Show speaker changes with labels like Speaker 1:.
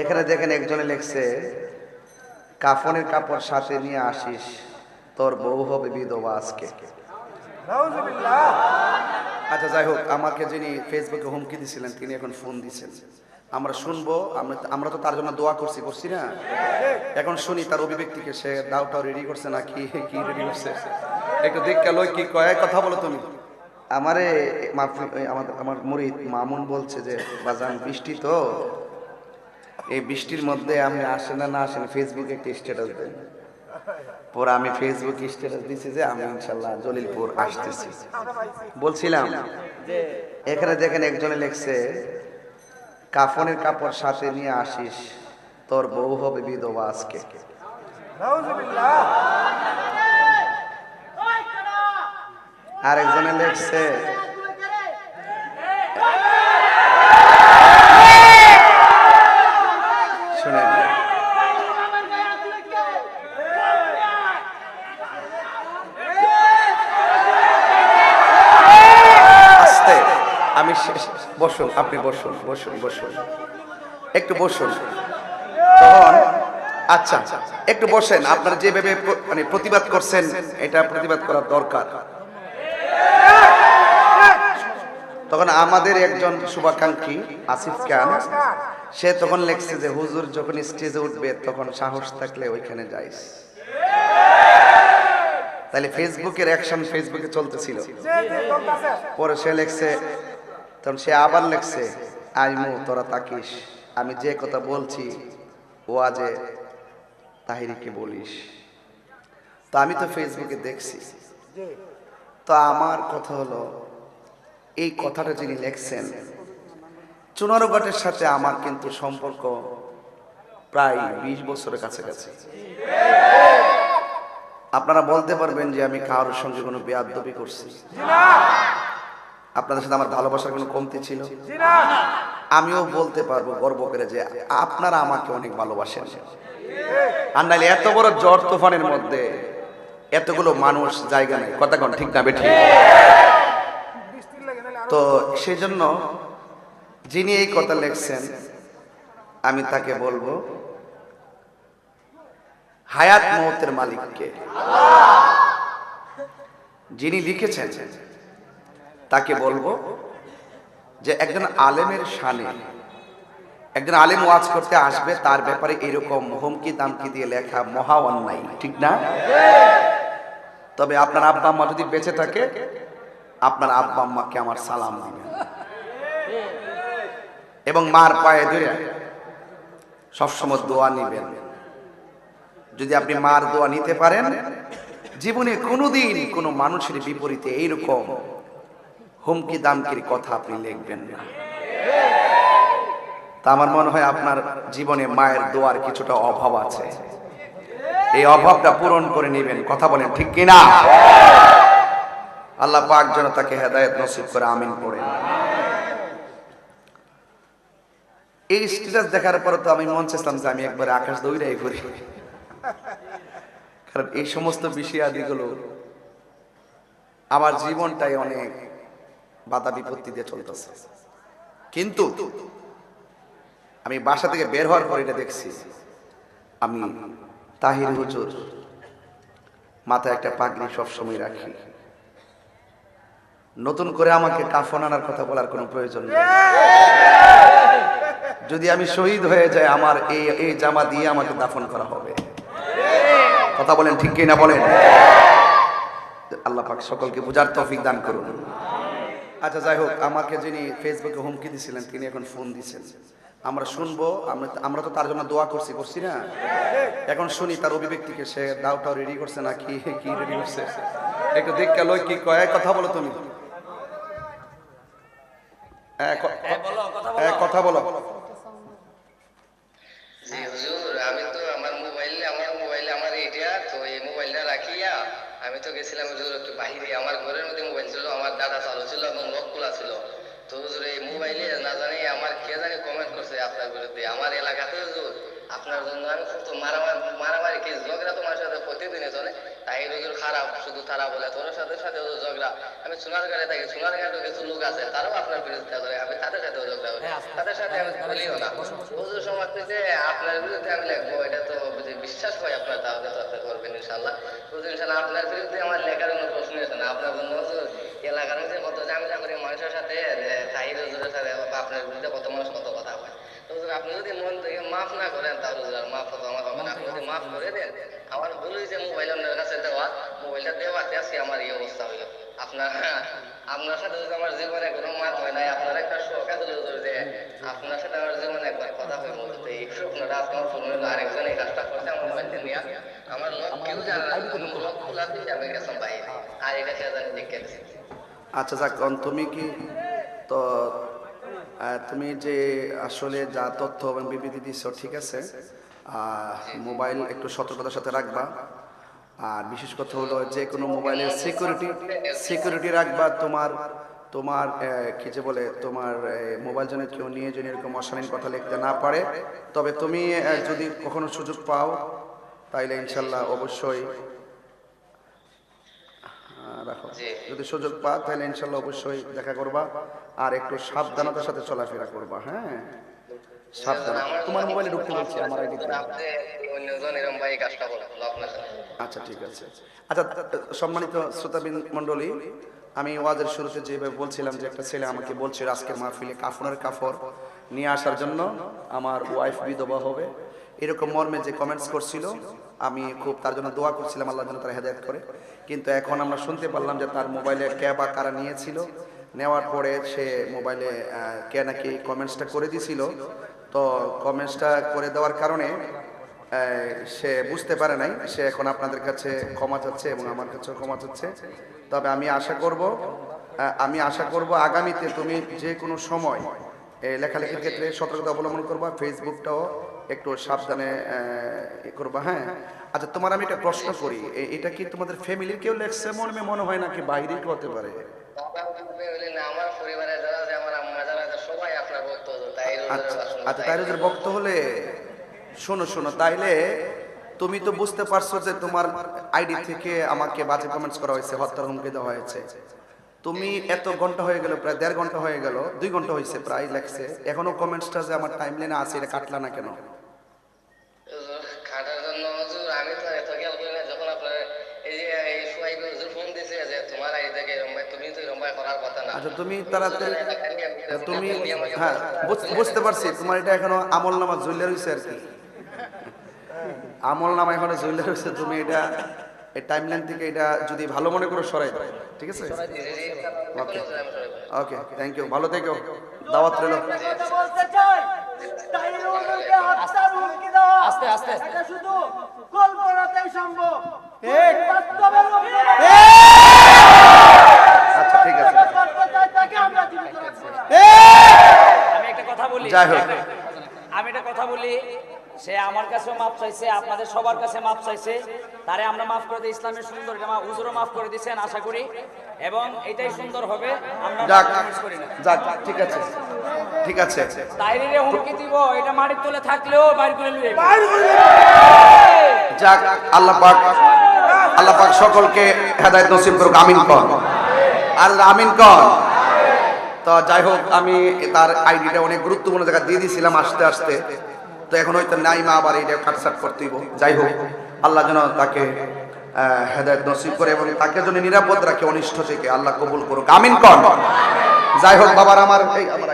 Speaker 1: এখানে দেখেন একজনে লিখছে, কাফনের কাপড় সাথে নিয়ে আসিস, তোর বউ হবে বিধবা আজকে। আচ্ছা যাই হোক, আমাকে যিনি ফেসবুকে হুমকি দিছিলেন তিনি এখন ফোন দিচ্ছেন। আমরা শুনবো, আমরা তো তার জন্য দোয়া করছি না? এখন শুনি তার অভিব্যক্তিকে, সে দাওটাও রেডি করছে না কি কি রেডি করছে, একটু দেখে লই কি কয়। কথা বলো তুমি। আমারে আমার মুরিদ মামুন বলছে যে বাজান বৃষ্টি তো, এই বৃষ্টির মধ্যে আপনি আসেন না আসেন ফেসবুকে একটা স্ট্যাটাস দেন। পরে আমি ফেসবুকে স্ট্যাটাস দিছি যে আমি ইনশাল্লাহ জলিলপুর আসতেছি। বলছিলাম যে এখানে দেখেন একজনে লিখছে, কাফনের কাপড় সাথে নিয়ে আসিস, তোর বউ হবে বিধবা আজকে। আর একজনে লিখছে, শুনেন আস্তে, আমি বসুন, আপনি বসুন বসুন বসুন, একটু বসুন তখন। আচ্ছা একটু বসেন, আপনারা যেভাবে মানে প্রতিবাদ করছেন এটা প্রতিবাদ করার দরকার। তখন আমাদের একজন শুভাকাঙ্ক্ষী আসিফ খান, সে তখন লেখছে যে হুজুর যখন স্টেজে উঠবে তখন সাহস থাকলে ওইখানে যাইস। তাহলে ফেসবুকের অ্যাকশন ফেসবুকে চলতেছিল। পরে সে লেখছে, তখন সে আবার লেখছে, আইমু তোরা তাকিস, আমি যে কথা বলছি ও আজে তাহিরিকে বলিস। তো আমি তো ফেসবুকে দেখছি, তো আমার কথা হলো, এই কথাটা যিনি লেখছেন, চুনারুঘাটের সাথে আমার কিন্তু সম্পর্ক প্রায় 20 বছরের কাছাকাছি। আপনারা বলতে পারবেন যে আমি কারোর সঙ্গে কোনো বেয়াদবি করছি? আপনাদের সাথে আমার ভালোবাসার কোনো কমতি ছিল? আমিও বলতে পারবো গর্ব করে যে আপনারা আমাকে অনেক ভালোবাসেন। আর নাইলে এত বড় ঝড় তুফানের মধ্যে এতগুলো মানুষ জায়গা নেই, কথা কোন ঠিক না বেঠিক? তো সেই জন্য যিনি এই কথা লিখছেন আমি তাকে বলবো, হায়াত মওতের মালিককে যিনি লিখেছেন তাকে বলবো যে একজন আলেমের শানে, একজন আলেম ওয়াজ করতে আসবে, তার ব্যাপারে এরকম হুমকি দামকি দিয়ে লেখা মহা অন্যায়, ঠিক না? তবে আপনার আব্বা আম্মা যদি বেঁচে থাকে, আপনার আব্বা আম্মাকে আমার সালাম দিবেন এবং মার পায়ে ধরে সবসময় দোয়া নিবেন। যদি আপনি মার দোয়া নিতে পারেন, জীবনে কোনোদিন কোনো মানুষের বিপরীতে এইরকম হুমকি দামকির কথা আপনি লিখবেন না। তা আমার মনে হয় আপনার জীবনে মায়ের দোয়ার কিছুটা অভাব আছে, এই অভাবটা পূরণ করে নেবেন। কথা বলেন ঠিক কিনা? আল্লাহ পাক যেন তাকে হেদায়েত নসিব করে, আমিন পড়েন। এই স্ট্যাটাস দেখার পরে তো আমি মন চাইলাম যে আমি একবার আকাশ দৌড়াই ঘুরি, কারণ এই সমস্ত বিষয় আদিগুলো আমার জীবনটাই অনেক বাধা বিপত্তি দিয়ে চলতেছে। কিন্তু আমি বাসা থেকে বের হওয়ার পর এটা দেখছি, আমি তাহির হুজুর মাথায় একটা পাগড়ি সবসময় রাখি। নতুন করে আমাকে কাফন আনার কথা বলার কোনো প্রয়োজন নেই। যদি আমি শহীদ হয়ে যাই, আমার এই জামা দিয়ে আমাকে দাফন করা হবে। কথা বলেন ঠিক কিনা বলেন? আল্লাহ পাক সকলকে বুঝার তৌফিক দান করুন। আচ্ছা যাই হোক, আমাকে যিনি ফেসবুকে হুমকি দিছিলেন তিনি এখন ফোন দিচ্ছেন। আমরা শুনবো, আমরা তো তার জন্য দোয়া করছি না? এখন শুনি তার অভিব্যক্তিকে, সে দাওটাও রেডি করছে না কি কি রেডি করছে, একটু দেখে লই কি কয়। কথা বলো তুমি। কথা বলো।
Speaker 2: জি হুজুর, আমি তো আমার মোবাইলে আমার এটা তো এই মোবাইলটা রাখিয়া আমি তো গেছিলাম হুজুর একটু বাহিরে। আমার ঘরের মধ্যে মোবাইল ছিল, আমার দাদা চালু ছিল এবং লক খোলা ছিল। তো হুজুর এই মোবাইলে না জানি আমার কে জানি কমেন্ট করছে আপনার বিরুদ্ধে। আমার এলাকাতে হুজুর আপনার জন্য আমি তো মারামারি কি ঝগড়া তোমার সাথে প্রতিদিনই চলে। তাই রোগীর খারাপ শুধু তারা বলে তোর সাথে ঝগড়া। আমি সোনারগাঁয়ে থাকি, সোনারগাঁয়ে কিছু লোক আছে তারাও আপনার বিরুদ্ধে করে, আমি তাদের সাথেও ঝগড়া করি, তাদের সাথে আমি বলিও না। হুজুর সমাজ থেকে আপনার বিরুদ্ধে আমি লিখবো, এটা তো যদি বিশ্বাস হয় আপনার তাহলে তো আপনি করবেন ইনশাল্লাহ। হুজুর ইনশাল্লাহ আপনার বিরুদ্ধে আমার লেখার কোনো প্রশ্ন আছে না। আপনার জন্য হুজুর এলাকার মধ্যে কত ঝামেলা করি মানুষের সাথে, তাহির হুজুরের সাথে বা আপনার বিরুদ্ধে কত মানুষ কত কথা হয়। তো হুজুর আপনি যদি মন থেকে মাফ না করেন তাহলে হুজুর আর মাফ তো আমার হবে না। আপনি যদি মাফ করে দেন, আমার ভুল হয়েছে মোবাইল আপনার কাছে দেওয়া, মোবাইলটা দেওয়াতে আজকে আমার এই অবস্থা হইল। আপনার সাথে যদি আমার জীবনে কোনো মাত হয় নাই, আপনার একটা শখ আছে হুজুর যে আপনার সাথে আমার জীবনে একবার কথা হয়ে বলতে, তো এই স্বপ্নটা আজকে আমার পূর্ণ হলো। আরেকজন এই কাজটা করছে আমার মোবাইলটা নিয়ে, আমার লোক কেউ জানে না, লোক খোলাতেই যাবে গেছেন ভাই, আর এটা সে জানি দেখে দিচ্ছে।
Speaker 1: আচ্ছা যাক, তুমি কি তো তুমি যে আসলে যা তথ্য এবং বিবৃতি দিচ্ছ ঠিক আছে, মোবাইল একটু সতর্কতার সাথে রাখবা। আর বিশেষ কথা হলো যে কোনো মোবাইলের সিকিউরিটি রাখবা। তোমার তোমার কি যে বলে তোমার মোবাইল যেন কেউ নিয়ে যেন এরকম অশালীন কথা লিখতে না পারে। তবে তুমি যদি কখনো সুযোগ পাও তাইলে ইনশাল্লাহ অবশ্যই রাখো, যদি সুযোগ পাও তাহলে ইনশাল্লাহ অবশ্যই দেখা করবা। আর একটু সাবধানতার সাথে চলাফেরা করবা। হ্যাঁ, সাবধান। তোমার মোবাইলে ঢুকতে বলছি আমার আইডিতে। আচ্ছা ঠিক আছে। আচ্ছা সম্মানিত শ্রোতাবৃন্দ মণ্ডলী, আমি ওয়াজের শুরুতে যেভাবে বলছিলাম যে একটা ছেলে আমাকে বলছিল আজকের মাহফিলে কাফনের কাফর নিয়ে আসার জন্য, আমার ওয়াইফ বিধবা হবে, এরকম মর্মে যে কমেন্টস করছিল, আমি খুব তার জন্য দোয়া করছিলাম আল্লাহ যেন তার হেদায়েত করে। কিন্তু এখন আমরা শুনতে পারলাম যে তার মোবাইলে কে বা কারা নিয়েছিল, নেওয়ার পরে সে মোবাইলে কে নাকি কমেন্টসটা করে দিছিল। তো কমেন্টসটা করে দেওয়ার কারণে সে বুঝতে পারে নাই, সে এখন আপনাদের কাছে ক্ষমা চাচ্ছে এবং আমার কাছেও ক্ষমা চাচ্ছে। তবে আমি আশা করব আগামীতে তুমি যে কোনো সময় লেখালেখির ক্ষেত্রে সতর্কতা অবলম্বন করবা, ফেসবুকটাও একটু সাবধানে করবা। হ্যাঁ, আচ্ছা তোমার আমি একটা প্রশ্ন করি, এটা কি তোমাদের ফ্যামিলির কেউ লেখছে মনে হয় নাকি বাইরেই কেউ হতে পারে?
Speaker 2: আমার পরিবারে যারা আছে, আমার আম্মা যারা আছে সবাই আপনার ভক্ত।
Speaker 1: আচ্ছা তাইরুজের ভক্ত হলে শোনো, তাইলে তুমি তো বুঝতে পারছো যে তোমার আইডি থেকে আমাকে বাজে কমেন্টস করা হয়েছে, হত্যার হুমকি দেওয়া হয়েছে। তুমি এত ঘন্টা হয়ে গেল, প্রায় 1.5 ঘন্টা হয়ে গেল, 2 ঘন্টা হয়েছে প্রায় লেখছে, এখনো কমেন্টসটা যে আমার টাইমলাইনে আছে এটা কাটলা না কেন?
Speaker 2: খাটার জন্য হুজুর আমি তো এত খেয়াল করি না। যখন আপনার এই যে এই সোয়াইব হুজুর ফোন দিছে যে তোমার আইডি থেকে এরকম ভাই, তুমি তো এরকম ভাই করার কথা না।
Speaker 1: আচ্ছা তুমি তাড়াতাড়ি তুমি, হ্যাঁ বুঝতে পারছি, তোমার এটা এখনো আমল নামা ঝুলে রয়েছে আর কি, আমল নামা এখনো ঝুলে রয়েছে। তুমি এটা এই টাইমলাইন থেকে এটা যদি ভালো মনে করো সরাই দাও, ঠিক আছে? ওকে ওকে, থ্যাংক ইউ, ভালো থেকো, দাওয়াত রইল।
Speaker 3: আস্তে আস্তে
Speaker 4: এটা শুধু কল্পনাতেই সম্ভব।
Speaker 1: আচ্ছা ঠিক আছে,
Speaker 3: আমি একটা কথা বলি,
Speaker 1: যাই হোক।
Speaker 3: আমি একটা কথা বলি, সে আমার কাছেও মাপ চাইছে, আপনাদের সবার কাছে মাপ চাইছে, তারে আমরা মাফ করে দিই। ইসলামের সুন্দর জামা হুজুরও মাফ করে দিয়েছেন আশা করি, এবং এটাই সুন্দর হবে। আমরা
Speaker 1: যাক
Speaker 3: মিস করি না।
Speaker 1: যাক, ঠিক আছে ঠিক আছে।
Speaker 3: তাইরিরে হুমকি দিব, এটা মাটির তলে থাকলেও বাইর করে নিয়ে
Speaker 1: যাক, আল্লাহ পাক সকলকে হেদায়েত নসিব করুক, আমিন কর, আর আমিন কর। তো যাই হোক, আমি তার আইডিটা অনেক গুরুত্বপূর্ণ জায়গা দিয়ে দিয়েছিলাম আসতে, তো এখন হয়তো নাই, মা আবার এইটা কাটসাট করতেই। যাই হোক, আল্লাহ যেন তাকে হেদায়েত নসিব করে এবং তাকে যেন নিরাপদ রাখে অনিষ্ট থেকে, আল্লাহ কবুল করুক, আমিন কর। যাই হোক বাবার, আমার এই আমার